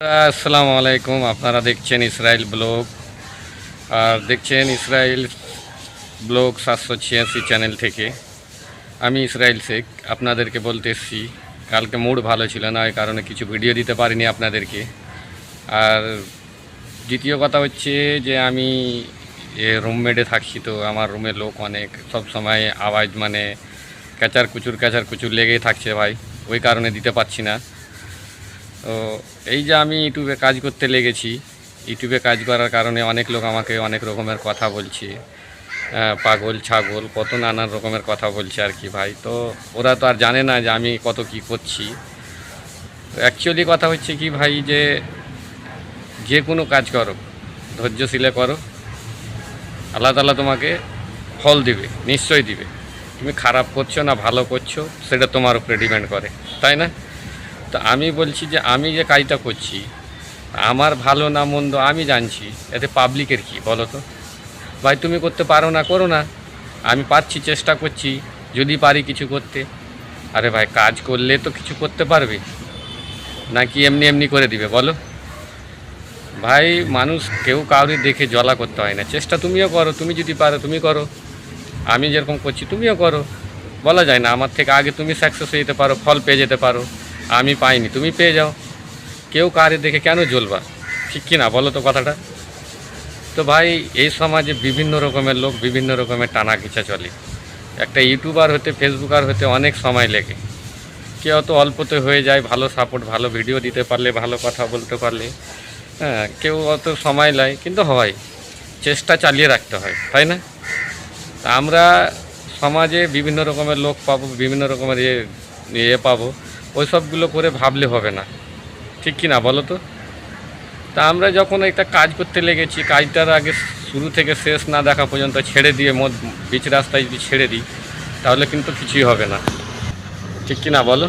আসসালামু আলাইকুম। আপনারা দেখছেন ইসরাইল ব্লগ আর দেখছেন ইসরাইল ব্লগ 786 চ্যানেল থেকে। আমি ইসরাইল শেখ আপনাদেরকে বলতে এসেছি, কালকে মুড ভালো ছিল না, ওই কারণে কিছু ভিডিও দিতে পারিনি আপনাদেরকে। আর দ্বিতীয় কথা হচ্ছে যে আমি রুমমেটে থাকছি, তো আমার রুমের লোক অনেক, সব সময় আওয়াজ মানে ক্যাচার কুচুর লেগেই থাকছে ভাই, ওই কারণে দিতে পারছি না। তো এই যে আমি ইউটিউবে কাজ করতে লেগেছি, ইউটিউবে কাজ করার কারণে অনেক লোক আমাকে অনেক রকমের কথা বলছে, পাগল ছাগল কত নানান রকমের কথা বলছে আর কি ভাই। তো ওরা তো আর জানে না যে আমি কত কি করছি। অ্যাকচুয়ালি কথা হচ্ছে কি ভাই, যে কোনো কাজ করো ধৈর্যশীলে করো, আল্লাহ তাআলা তোমাকে ফল দিবে, নিশ্চয়ই দিবে। তুমি খারাপ করছো না ভালো করছো সেটা তোমার উপরে ডিপেন্ড করে, তাই না? তো আমি বলছি যে আমি যে কাজটা করছি আমার ভালো না মন্দ আমি জানছি, এতে পাবলিকের কি বলো তো ভাই? তুমি করতে পারো না, করো না। আমি পারছি, চেষ্টা করছি, যদি পারি কিছু করতে। আরে ভাই, কাজ করলে তো কিছু করতে পারবে, নাকি এমনি এমনি করে দিবে বলো? ভাই মানুষ কেউ কাউরি দেখে জ্বলা করতে হয় না, চেষ্টা তুমিও করো, তুমি যদি পারো তুমি করো, আমি যেরকম করছি তুমিও করো। বলা যায় না আমার থেকে আগে তুমি সাকসেস হয়ে যেতে পারো, ফল পেয়ে যেতে পারো, আমি পাইনি তুমি পেয়ে যাও। কেউ কারে দেখে কেন জ্বলবা, ঠিক কি না বলো তো কথাটা? তো ভাই এই সমাজে বিভিন্ন রকমের লোক, বিভিন্ন রকমের টানা ঘিচা চলে। একটা ইউটিউবার হতে, ফেসবুকার হতে অনেক সময় লেগে, কেউ অত অল্পতে হয়ে যায়, ভালো সাপোর্ট, ভালো ভিডিও দিতে পারলে, ভালো কথা বলতে পারলে। হ্যাঁ, কেউ অত সময় নেয়, কিন্তু হয়, চেষ্টা চালিয়ে রাখতে হয়, তাই না? তা আমরা সমাজে বিভিন্ন রকমের লোক পাবো, বিভিন্ন রকমের ইয়ে পাবো, ওই সবগুলো করে ভাবলে হবে না, ঠিক কি না বলো তো? তা আমরা যখন একটা কাজ করতে লেগেছি, কাজটার আগে শুরু থেকে শেষ না দেখা পর্যন্ত ছেড়ে দিয়ে বিচ রাস্তায় যদি ছেড়ে দিই, তাহলে কিন্তু কিছুই হবে না, ঠিক কি না বলো?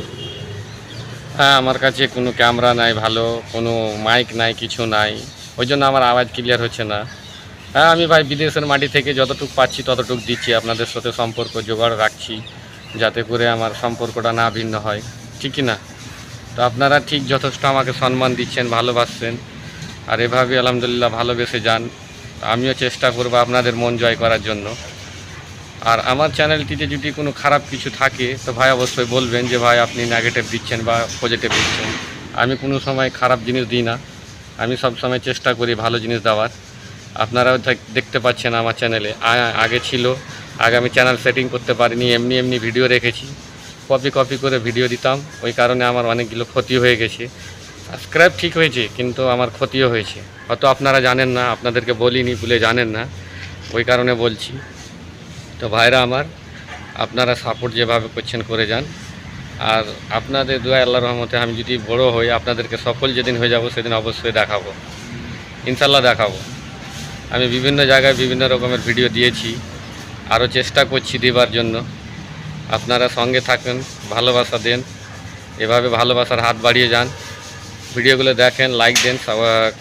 হ্যাঁ, আমার কাছে কোনো ক্যামেরা নাই, ভালো কোনো মাইক নাই, কিছু নাই, ওই জন্য আমার আওয়াজ ক্লিয়ার হচ্ছে না। হ্যাঁ, আমি ভাই বিদেশের মাটি থেকে যতটুকু পাচ্ছি ততটুকু দিচ্ছি, আপনাদের সাথে সম্পর্ক জোগাড় রাখছি, যাতে করে আমার সম্পর্কটা না ভিন্ন হয়, ঠিক কি না? তো আপনারা ঠিক যথেষ্ট আমাকে সম্মান দিচ্ছেন, ভালোবাসছেন, আর এভাবে আলহামদুলিল্লাহ ভালোবেসে যান। আমিও চেষ্টা করব আপনাদের মন জয় করার জন্য। আর আমার চ্যানেলটিতে যদি কোনো খারাপ কিছু থাকে তো ভাই অবশ্যই বলবেন যে ভাই আপনি নেগেটিভ দিচ্ছেন বা পজিটিভ দিচ্ছেন। আমি কোনো সময় খারাপ জিনিস দিই না, আমি সব সময় চেষ্টা করি ভালো জিনিস দেওয়ার। আপনারাও দেখতে পাচ্ছেন আমার চ্যানেলে আগে ছিল, আগে আমি চ্যানেল সেটিং করতে পারিনি, এমনি এমনি ভিডিও রেখেছি, কপি করে ভিডিও দিতাম, ওই কারণে আমার অনেকগুলো ক্ষতি হয়ে গেছে। সাবস্ক্রাইব ঠিক হয়েছে, কিন্তু আমার ক্ষতিও হয়েছে, হয়তো আপনারা জানেন না, আপনাদেরকে বলিনি বলে জানেন না, ওই কারণে বলছি। তো ভাইরা আমার, আপনারা সাপোর্ট যেভাবে করছেন করে যান। আর আপনাদের দোয়া আল্লাহর রহমতে আমি যদি বড় হই, আপনাদেরকে সফল যেদিন হয়ে যাব সেদিন অবশ্যই দেখাবো, ইনশাল্লাহ দেখাবো। আমি বিভিন্ন জায়গায় বিভিন্ন রকমের ভিডিও দিয়েছি, আরও চেষ্টা করছি দেবার জন্য। আপনারা সঙ্গে থাকেন, ভালোবাসা দেন, এভাবে ভালোবাসার হাত বাড়িয়ে যান, ভিডিওগুলো দেখেন, লাইক দেন,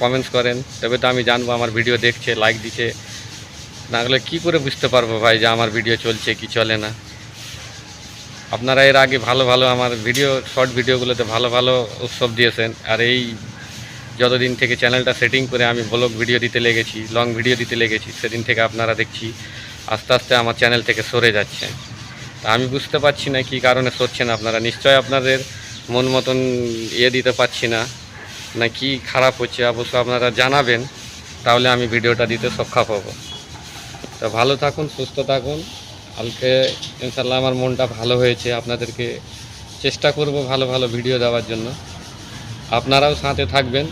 কমেন্টস করেন, তবে তো আমি জানবো আমার ভিডিও দেখছে, লাইক দিচ্ছে, না হলে কী করে বুঝতে পারবো ভাই যে আমার ভিডিও চলছে কি চলে না। আপনারা এর আগে ভালো ভালো আমার ভিডিও, শর্ট ভিডিওগুলোতে ভালো ভালো উৎসব দিয়েছেন, আর এই যতদিন থেকে চ্যানেলটা সেটিং করে আমি ব্লগ ভিডিও দিতে লেগেছি, লং ভিডিও দিতে লেগেছি, সেদিন থেকে আপনারা দেখছি আস্তে আস্তে আমার চ্যানেল থেকে সরে যাচ্ছেন। তা আমি বুঝতে পারছি না কী কারণে সরছেন আপনারা, নিশ্চয় আপনাদের মন মতন দিতে পারছি না, না কি খারাপ হচ্ছে, অবশ্য আপনারা জানাবেন, তাহলে আমি ভিডিওটা দিতে সক্ষম হব। তো ভালো থাকুন, সুস্থ থাকুন। কালকে ইনশাল্লাহ আমার মনটা ভালো হয়েছে, আপনাদেরকে চেষ্টা করব ভালো ভালো ভিডিও দেওয়ার জন্য, আপনারাও সাথে থাকবেন,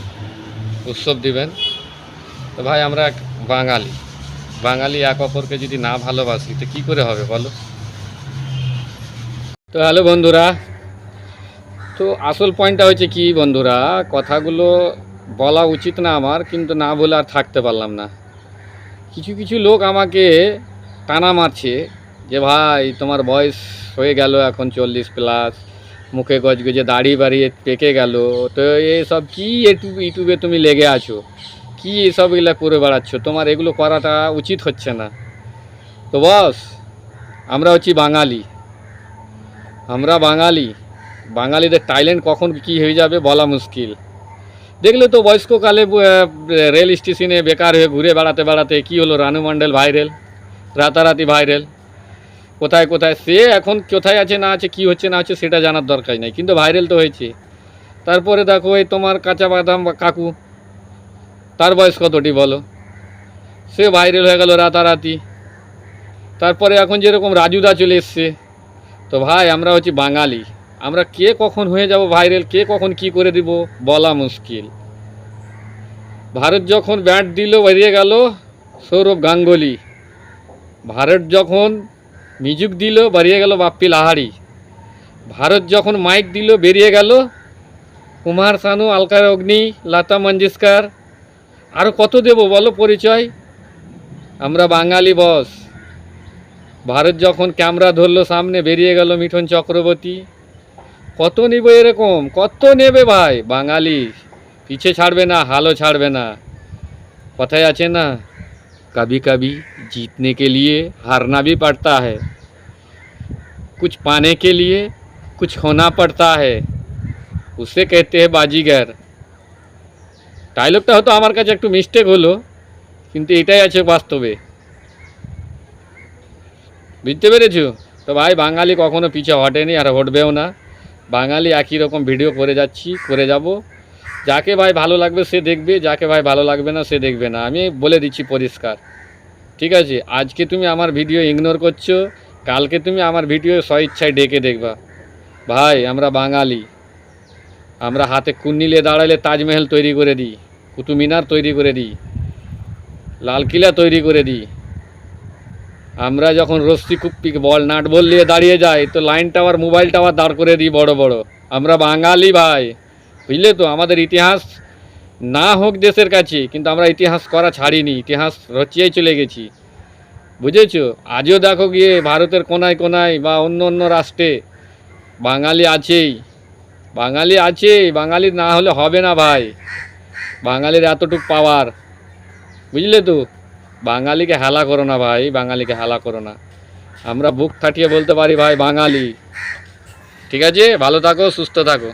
উৎসব দিবেন। তো ভাই আমরা বাঙালি, বাঙালি এক অপরকে যদি না ভালোবাসি তো কী করে হবে বলো? তো হ্যালো বন্ধুরা, তো আসল পয়েন্টটা হচ্ছে কি বন্ধুরা, কথাগুলো বলা উচিত না আমার, কিন্তু না বলে আর থাকতে পারলাম না। কিছু কিছু লোক আমাকে টানা মারছে যে ভাই তোমার বয়স হয়ে গেল এখন 40+, মুখে গজগজে দাড়ি বাড়িয়ে পেকে গেল, তো এইসব কী ইউটিউবে তুমি লেগে আছো, কী এসবগুলো করে বেড়াচ্ছ, তোমার এগুলো করাটা উচিত হচ্ছে না। তো বস, আমরা হচ্ছি বাঙালি, আমরা বাঙালিদের ট্যালেন্ট কখন কী হয়ে যাবে বলা মুশকিল। দেখলে তো বয়স্ককালে রেল স্টেশনে বেকার হয়ে ঘুরে বেড়াতে বেড়াতে কী হলো, রানু মণ্ডল ভাইরাল, রাতারাতি ভাইরাল। কোথায় কোথায় সে এখন কোথায় আছে না আছে, কী হচ্ছে না হচ্ছে সেটা জানার দরকার নেই, কিন্তু ভাইরাল তো হয়েছে। তারপরে দেখো এই তোমার কাঁচা বাদাম কাকু, তার বয়স কতটি বলো, সে ভাইরাল হয়ে গেল রাতারাতি। তারপরে এখন যেরকম রাজুদা চলে এসছে। তো ভাই আমরা হচ্ছি বাঙালি, আমরা কে কখন হয়ে যাব ভাইরাল, কে কখন কি করে দিব বলা মুশকিল। ভারত যখন ব্যাট দিল বেরিয়ে গেল সৌরভ গাঙ্গুলি, ভারত যখন মিউজিক দিল বেরিয়ে গেল বাপ্পি লাহারি, ভারত যখন মাইক দিল বেরিয়ে গেল কুমার শানু, আলকা অগ্নি, লতা মঙ্গেশকর, আরও কত দেব বলো পরিচয়। আমরা বাঙালি বস। ভারত যখন ক্যামেরা ধরলো সামনে বেরিয়ে গেল মিঠুন চক্রবর্তী। কত নেবে এরকম, কত নেবে ভাই, বাঙালি পিছে ছাড়বে না, হালও ছাড়বে না। কথায় আছে না, कभी कभी जीतने के लिए हारना भी पड़ता है, कुछ पाने के लिए कुछ होना पड़ता है, उसे कहते हैं बाजीगर। ডায়লগটা হয়তো আমার কাছে একটু মিস্টেক হলো, কিন্তু এটাই আছে বাস্তবে, বুঝতে পেরেছো? তো ভাই বাঙালি কখনো পিছে হটেনি আর হটবেও না। বাঙালি একই রকম ভিডিও করে যাচ্ছি, করে যাব। যাকে ভাই ভালো লাগবে সে দেখবে, যাকে ভাই ভালো লাগবে না সে দেখবে না, আমি বলে দিচ্ছি পরিষ্কার, ঠিক আছে? আজকে তুমি আমার ভিডিও ইগনোর করছো, কালকে তুমি আমার ভিডিও স্বইচ্ছায় ডেকে দেখবা। ভাই আমরা বাঙালি, আমরা হাতে কুন্নিলে দাঁড়ালে তাজমহল তৈরি করে দিই, কুতুব মিনার তৈরি করে দিই, লালকিল্লা তৈরি করে দিই। আমরা যখন রশ্মি কুপ্পি বল নাট বল নিয়ে দাঁড়িয়ে যাই তো লাইন টাওয়ার, মোবাইল টাওয়ার দাঁড় করে দিই বড় বড়। আমরা বাঙালি ভাই, বুঝলে তো? আমাদের ইতিহাস না হোক দেশের কাছে, কিন্তু আমরা ইতিহাস করা ছাড়িনি, ইতিহাস রচিয়েই চলে গেছি, বুঝেছো? আজও দেখো গিয়ে ভারতের কোনায় কোনায় বা অন্য অন্য রাষ্ট্রে বাঙালি আছেই, বাঙালি আছেই, বাঙালি না হলে হবে না ভাই। বাঙালির এতটুক পাওয়ার, বুঝলে তো? বাঙালিকে হেলা করো না ভাই, বাঙালিকে হেলা করো না। আমরা বুক ফাটিয়ে বলতে পারি ভাই বাঙালি। ঠিক আছে, ভালো থাকো, সুস্থ থাকো।